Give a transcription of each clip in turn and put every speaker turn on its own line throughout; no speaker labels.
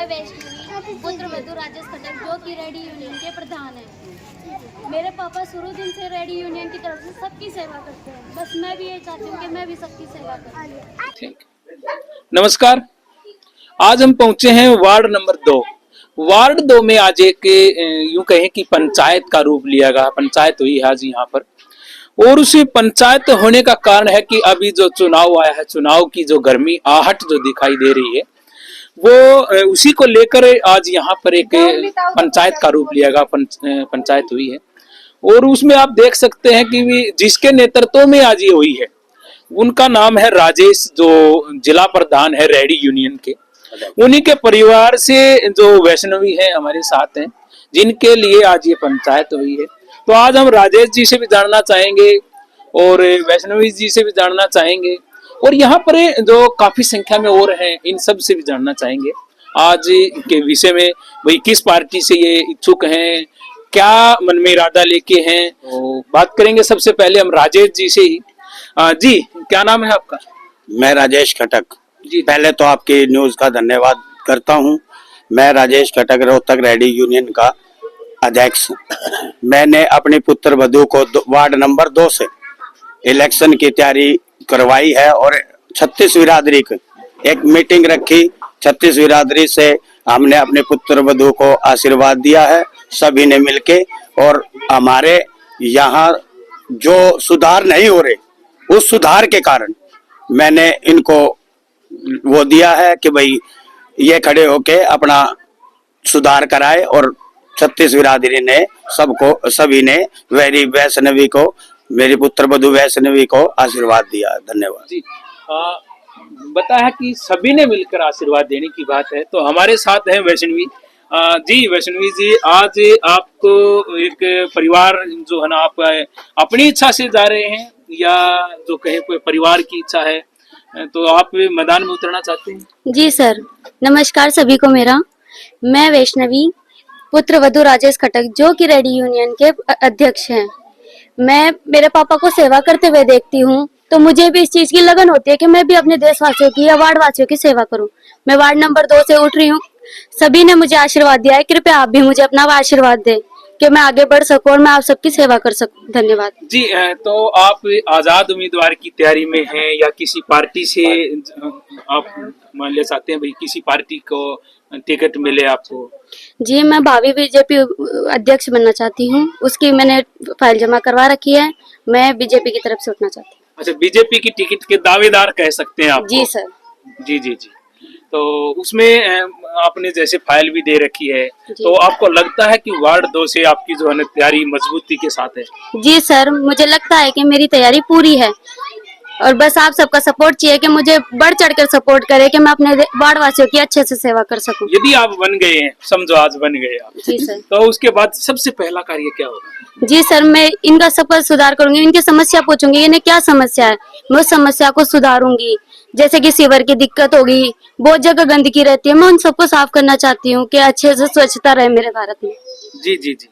मैं वैष्णवी पुत्र वधु राजेश खटक जो कि रेडी यूनियन के प्रधान हैं। मेरे पापा शुरू दिन से रेडी यूनियन की तरफ से सबकी सेवा करते हैं। बस मैं भी ये चाहती हूँ कि मैं भी सबकी सेवा करूँ।
ठीक। नमस्कार, आज हम पहुंचे हैं वार्ड नंबर 2। वार्ड 2 में आज एक यूं कहें कि पंचायत का रूप लिया गया। पंचायत हुई है आज यहाँ पर, और उसी पंचायत होने का कारण है कि अभी जो चुनाव आया है, चुनाव की जो गर्मी आहट जो दिखाई दे रही है, वो उसी को लेकर आज यहाँ पर एक पंचायत का रूप लिया गया। पंचायत हुई है, और उसमें आप देख सकते हैं कि जिसके नेतृत्व में आज ये हुई है, उनका नाम है राजेश, जो जिला प्रधान है रेडी यूनियन के। उन्हीं के परिवार से जो वैष्णवी है हमारे साथ हैं, जिनके लिए आज ये पंचायत हुई है। तो आज हम राजेश जी से भी जानना चाहेंगे और वैष्णवी जी से भी जानना चाहेंगे, और यहाँ पर जो काफी संख्या में और हैं, इन सब से भी जानना चाहेंगे आज के विषय में। भाई किस पार्टी से ये इच्छुक हैं, क्या मन में इरादा लेके हैं, तो बात करेंगे। सबसे पहले हम राजेश जी से ही। जी, क्या नाम है आपका?
मैं राजेश खटक
जी।
पहले तो आपकी न्यूज का धन्यवाद करता हूं। मैं राजेश खटक रोहतक रेडी यूनियन का अध्यक्ष। मैंने अपनी पुत्र वधु को वार्ड नंबर 2 से इलेक्शन की तैयारी करवाई है, और 36 बिरादरी की एक मीटिंग रखी। 36 बिरादरी से हमने अपने पुत्र वधु को आशीर्वाद दिया है, सभी ने मिलके। और हमारे यहाँ जो सुधार नहीं हो रहे, उस सुधार के कारण मैंने इनको वो दिया है कि भाई ये खड़े होके अपना सुधार कराए। और 36 बिरादरी ने सभी ने वैष्णवी को, मेरी पुत्र वधु वैष्णवी को आशीर्वाद दिया। धन्यवाद
जी। बताया कि सभी ने मिलकर आशीर्वाद देने की बात है, तो हमारे साथ है वैष्णवी जी। वैष्णवी जी, आज आपको एक परिवार जो है ना, आप अपनी इच्छा से जा रहे हैं या जो कहे कोई परिवार की इच्छा है, तो आप मैदान में उतरना चाहते हैं?
जी सर, नमस्कार सभी को मेरा। मैं वैष्णवी पुत्र वधु राजेश खटक जो कि रेडी यूनियन के अध्यक्ष हैं। मैं मेरे पापा को सेवा करते हुए देखती हूँ, तो मुझे भी इस चीज की लगन होती है कि मैं भी अपने देशवासियों की या वार्ड वासियों की सेवा करूं। मैं वार्ड नंबर 2 से उठ रही हूँ। सभी ने मुझे आशीर्वाद दिया है, कृपया आप भी मुझे अपना आशीर्वाद दें कि मैं आगे बढ़ सकूं और मैं आप सबकी सेवा कर सकूं। धन्यवाद
जी। तो आप आजाद उम्मीदवार की तैयारी में हैं या किसी पार्टी से आप मान ले चाहते हैं भाई किसी पार्टी को टिकट मिले आपको?
जी, मैं भावी बीजेपी अध्यक्ष बनना चाहती हूँ। उसकी मैंने फाइल जमा करवा रखी है। मैं बीजेपी की तरफ से उठना चाहती हूँ।
अच्छा, बीजेपी की टिकट के दावेदार कह सकते हैं आप?
जी सर।
जी जी जी। तो उसमें आपने जैसे फाइल भी दे रखी है, तो आपको लगता है कि वार्ड 2 से आपकी जो है तैयारी मजबूती के साथ है?
जी सर, मुझे लगता है कि मेरी तैयारी पूरी है, और बस आप सबका सपोर्ट चाहिए कि मुझे बढ़ चढ़कर सपोर्ट करे कि मैं अपने वार्ड वासियों की अच्छे से सेवा कर सकूं।
यदि आप बन गए हैं, समझो आज बन गए आप,
जी सर,
तो उसके बाद सबसे पहला कार्य क्या होगा?
जी सर, मैं इनका सबका सुधार करूंगी। इनकी समस्या पूछूंगी, इन्हें क्या समस्या है, मैं उस समस्या को सुधारूंगी। जैसे कि सीवर की दिक्कत होगी, बहुत जगह गंदगी रहती है, मैं उन सबको साफ करना चाहती हूँ कि अच्छे से स्वच्छता रहे मेरे भारत में।
जी जी जी।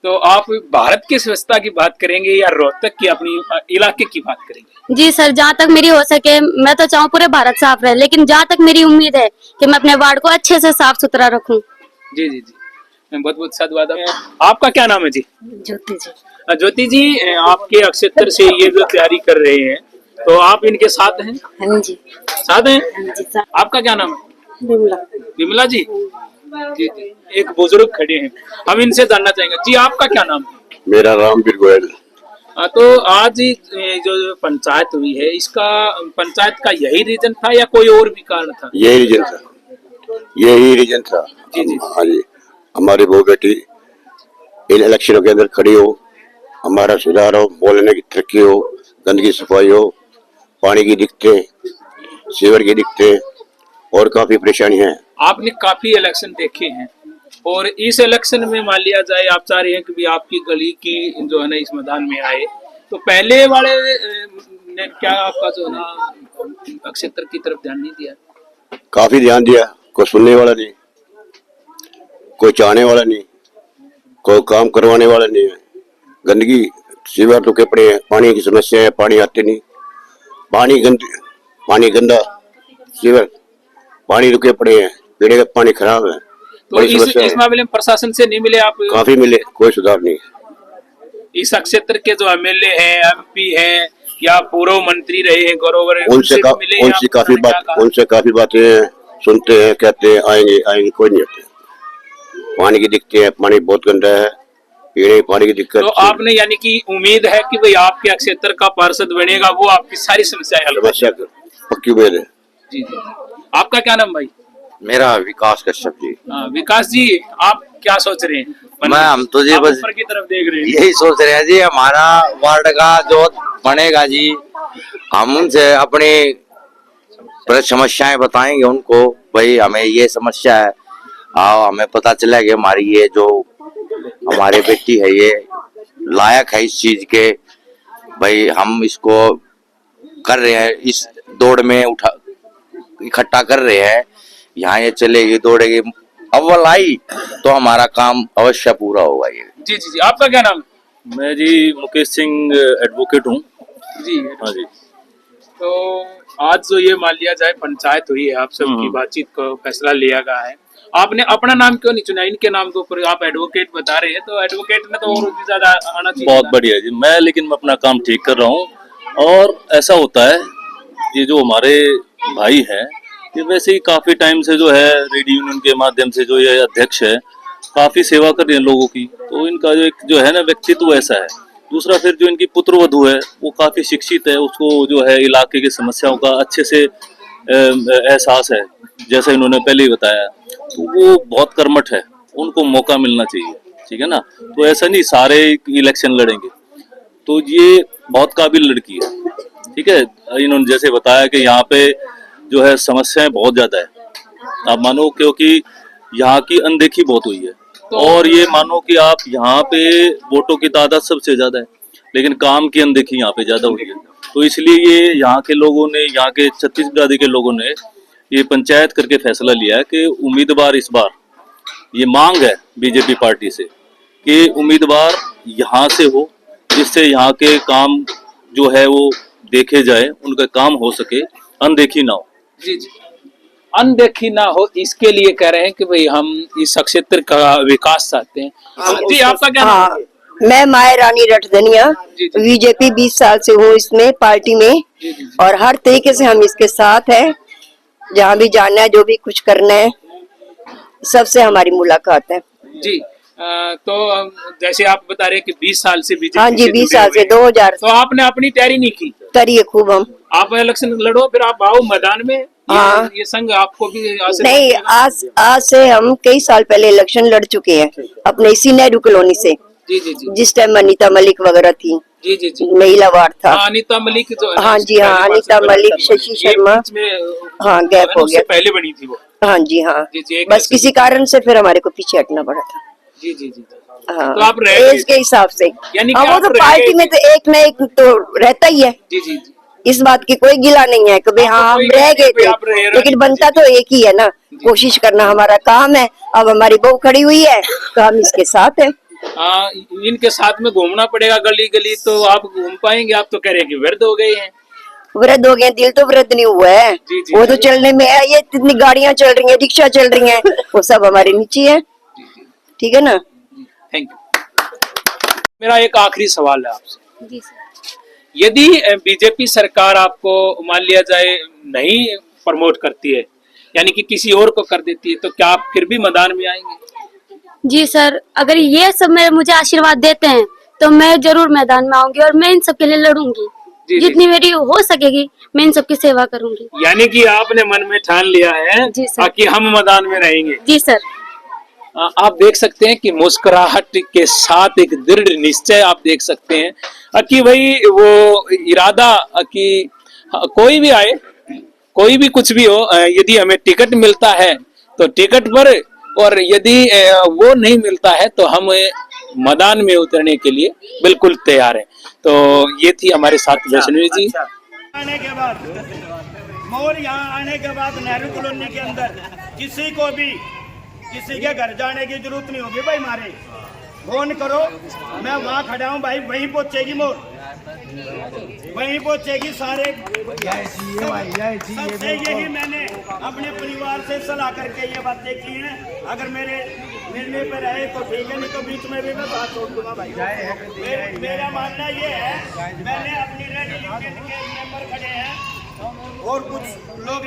तो आप भारत की स्वच्छता की बात करेंगे या रोहतक की अपनी इलाके की बात करेंगे?
जी सर, जहाँ तक मेरी हो सके मैं तो चाहूँ पूरे भारत साफ रहे, लेकिन जहाँ तक मेरी उम्मीद है कि मैं अपने वार्ड को अच्छे से साफ सुथरा रखूं।
जी जी जी, बहुत बहुत साधुवाद। आपका क्या नाम है जी?
ज्योति जी।
ज्योति जी, आपके अक्षेत्र से ये जो तैयारी कर रहे हैं, तो आप इनके साथ हैं?
हाँ जी।
साथ हैं?
हाँ जी सर।
आपका क्या नाम है?
विमला।
विमला जी। जी जी। एक बुजुर्ग खड़े हैं, हम इनसे जानना चाहेंगे। जी, आपका क्या नाम है?
मेरा रामवीर गोयल।
तो आज जो पंचायत हुई है, इसका पंचायत का यही रीजन था या कोई और भी कारण था?
यही रीजन था।
जी जी।
हाँ जी, हमारी बहू बेटी इन इलेक्शनों के अंदर खड़ी हो, हमारा सुधार हो, बोलने की तरक्की हो, गंदगी सफाई हो, पानी की दिक्कतें, सीवर की दिक्कतें और काफी परेशानी है।
आपने काफी इलेक्शन देखे हैं, और इस इलेक्शन में मान लिया जाए आप चाह रहे हैं कि भी आपकी गली की जो है ना इस मैदान में आए, तो पहले वाले ने क्या आपका जो है ना क्षेत्र की तरफ ध्यान नहीं दिया?
काफी ध्यान दिया, कोई सुनने वाला नहीं, कोई चाहने वाला नहीं, कोई काम करवाने वाला नहीं है। गंदगी सीवर तो के पड़े हैं, पानी की समस्या है, पानी आते नहीं, पानी गंदा, सीवर पानी रुके पड़े हैं, पीने का पानी खराब है,
तो
बड़ी समस्या
इस
है।
मामले में प्रशासन से नहीं मिले आप?
काफी मिले, कोई सुधार नहीं।
इस क्षेत्र के जो एमएलए हैं, एमपी हैं या पूर्व मंत्री रहे हैं गौरव,
उनसे
मिले हैं
उनसे
आप?
काफी
उन्होंने क्या
बात
कहा?
उनसे काफी बातें सुनते हैं, कहते हैं आएंगे आएंगे, कोई नहीं आते। पानी की दिक्कत है, पानी बहुत गंदा है, पीने के पानी की दिक्कत
तो
है।
आपने यानी कि उम्मीद है कि भाई आपके क्षेत्र का पार्षद बनेगा, वो आपकी सारी समस्याएं हल
समस्या पक्की उम्मीद है।
जी जी। आपका क्या नाम भाई?
मेरा विकास कश्यप जी।
विकास जी, आप क्या सोच रहे हैं?
हम तो जी
आप
बस
ऊपर की तरफ देख रहे हैं।
यही सोच रहे हैं जी, हमारा वार्ड का जो बनेगा जी, हम उनसे अपनी समस्याएं बताएंगे उनको, भाई हमें ये समस्या है, आओ हमें पता चला कि हमारी ये जो हमारे बेटी है ये लायक है इस चीज के, भाई हम इसको कर रहे हैं, इस दौड़ में उठा इकट्ठा कर रहे हैं, यहाँ ये चलेगी दौड़ेगी, अव्वल आई तो हमारा काम अवश्य पूरा होगा ये।
जी जी जी। आपका क्या नाम?
मैं जी मुकेश सिंह एडवोकेट हूँ।
जी
हाँ जी।
तो आज जो ये मान लिया जाए पंचायत हुई है, आप सबकी
हम्म।
बातचीत को फैसला लिया गया है, आपने अपना नाम क्यों नहीं चुना? इनके नाम के ऊपर आप एडवोकेट बता रहे हैं, तो एडवोकेट में तो और भी ज्यादा आना चाहिए
बहुत
था।
बढ़िया जी। लेकिन मैं अपना काम ठीक कर रहा हूँ। और ऐसा होता है, ये जो हमारे भाई है, ये वैसे ही काफी टाइम से जो है रेडी यूनियन के माध्यम से जो ये अध्यक्ष है, काफी सेवा कर रहे हैं लोगों की। तो इनका जो एक जो है ना व्यक्तित्व ऐसा है। दूसरा फिर जो इनकी पुत्रवधू है वो काफी शिक्षित है, उसको जो है इलाके की समस्याओं का अच्छे से एहसास है, जैसा इन्होंने पहले ही बताया। तो वो बहुत कर्मठ है, उनको मौका मिलना चाहिए, ठीक है ना। तो ऐसा नहीं सारे इलेक्शन लड़ेंगे, तो ये बहुत काबिल लड़की है, ठीक है। इन्होंने जैसे बताया कि यहाँ पे जो है समस्याएं बहुत ज्यादा है, आप मानो, क्योंकि यहाँ की अनदेखी बहुत हुई है। और ये मानो कि आप यहाँ पे वोटों की तादाद सबसे ज्यादा है, लेकिन काम की अनदेखी यहाँ पे ज्यादा हुई है। तो इसलिए ये यहाँ के लोगों ने, यहाँ के छत्तीसगढ़ आदि के लोगों ने ये पंचायत करके फैसला लिया है कि उम्मीदवार इस बार, ये मांग है बीजेपी पार्टी से कि उम्मीदवार यहाँ से हो, जिससे यहाँ के काम जो है वो देखे जाए, उनका काम हो सके, अनदेखी ना हो।
जी जी। अनदेखी ना हो, इसके लिए कह रहे हैं कि भाई हम इस क्षेत्र का विकास चाहते हैं। जी, आपका क्या नाम?
हाँ, मैं माया रानी रटधनिया,
जी, जी।
बीजेपी 20 साल से हूँ इसमें पार्टी में,
जी, जी, जी।
और हर तरीके से हम इसके साथ हैं। जहाँ भी जाना है, जो भी कुछ करना है, सबसे हमारी मुलाकात है।
जी। तो जैसे आप बता रहे हैं कि 20 साल से बीजेपी
हाँ जी, 20
जुड़े
साल
हुए
से
हैं।
2000
तो आपने अपनी तैयारी नहीं की?
करिए खूब हम।
आप इलेक्शन लड़ो, फिर आप आओ मैदान में।
हाँ।
ये संघ आपको भी आशीर्वाद
नहीं,
देगा।
आज से हम कई साल पहले इलेक्शन लड़ चुके हैं अपने इसी नेहरू कॉलोनी से,
जी जी जी
जिस टाइम अनीता मलिक वगैरह थी,
जी जी जी।
महिला वार्ड था।
हाँ, अनीता मलिक जो है ना,
हाँ जी, हाँ,
पहली
अनीता
बार
मलिक,
से
शशि
ये
शर्मा।
बीच में
हाँ, गैप हो
उससे
गया।
पहले बनी थी वो।
हाँ जी, हाँ,
जी जी। एक
बस
ऐसे-
किसी कारण से फिर हमारे को पीछे हटना पड़ा था।
जी जी जी।
हाँ,
तो आप रह गए
एज के हिसाब से।
यानी कि
हाँ, वो
आप
तो
रह
पार्टी
गए
में तो एक न एक तो रहता ही है,
जी जी जी।
इस बात की कोई गिला नहीं है कि भाई हाँ हम
कोई
रह गए
कोई
थे,
आप रह रहे
लेकिन
हैं।
बनता तो एक ही है ना। कोशिश करना हमारा काम है। अब हमारी बहू खड़ी हुई है तो हम इसके साथ हैं।
हाँ, इनके साथ में घूमना पड़ेगा गली गली, तो आप घूम पाएंगे? आप तो कह रहे हैं कि वृद्ध हो गए हैं।
वृद्ध हो गए, दिल तो वृद्ध नहीं हुआ है।
जी, जी।
वो तो चलने में है, ये इतनी गाड़ियां चल रही हैं, रिक्शा चल रही हैं, वो सब हमारे नीचे है। ठीक है ना।
Thank you. मेरा एक आखिरी सवाल है आपसे।
जी सर।
यदि बीजेपी सरकार आपको मान लिया जाए नहीं प्रमोट करती है, यानी कि किसी और को कर देती है, तो क्या आप फिर भी मैदान में आएंगे?
जी सर, अगर ये सब मुझे आशीर्वाद देते हैं तो मैं जरूर मैदान में आऊंगी और मैं इन सब के लिए लड़ूंगी।
जी,
जितनी मेरी हो सकेगी मैं इन सब की सेवा करूंगी।
यानी कि आपने मन में ठान लिया है
जी सर।
कि हम मैदान में रहेंगे।
जी सर।
आप देख सकते हैं कि मुस्कुराहट के साथ एक दृढ़ निश्चय आप देख सकते हैं कि भाई वो इरादा कि कोई भी आए, कोई भी कुछ भी हो, यदि हमें टिकट मिलता है तो टिकट पर, और यदि वो नहीं मिलता है तो हम मैदान में उतरने के लिए बिल्कुल तैयार हैं। तो ये थी हमारे साथ वैष्णवी जी।
आने के बाद मोर यहाँ आने के बाद नेहरू कॉलोनी के अंदर किसी को भी किसी के घर जाने की जरूरत नहीं होगी भाई। मारे फोन करो, मैं वहाँ खड़ा हूँ भाई, वहीं पहुँचेगी मोर। वहीं पहुंचेगी सारे। सबसे यही मैंने अपने परिवार से सलाह करके ये बातें की हैं। अगर मेरे मिलने पर रहे तो ठीक है, नहीं तो बीच में भी मैं बात छोड़ दूंगा भाई। मेरा मानना ये है, मैंने अपनी रेडी यूनियन के मेंबर खड़े हैं और कुछ लोग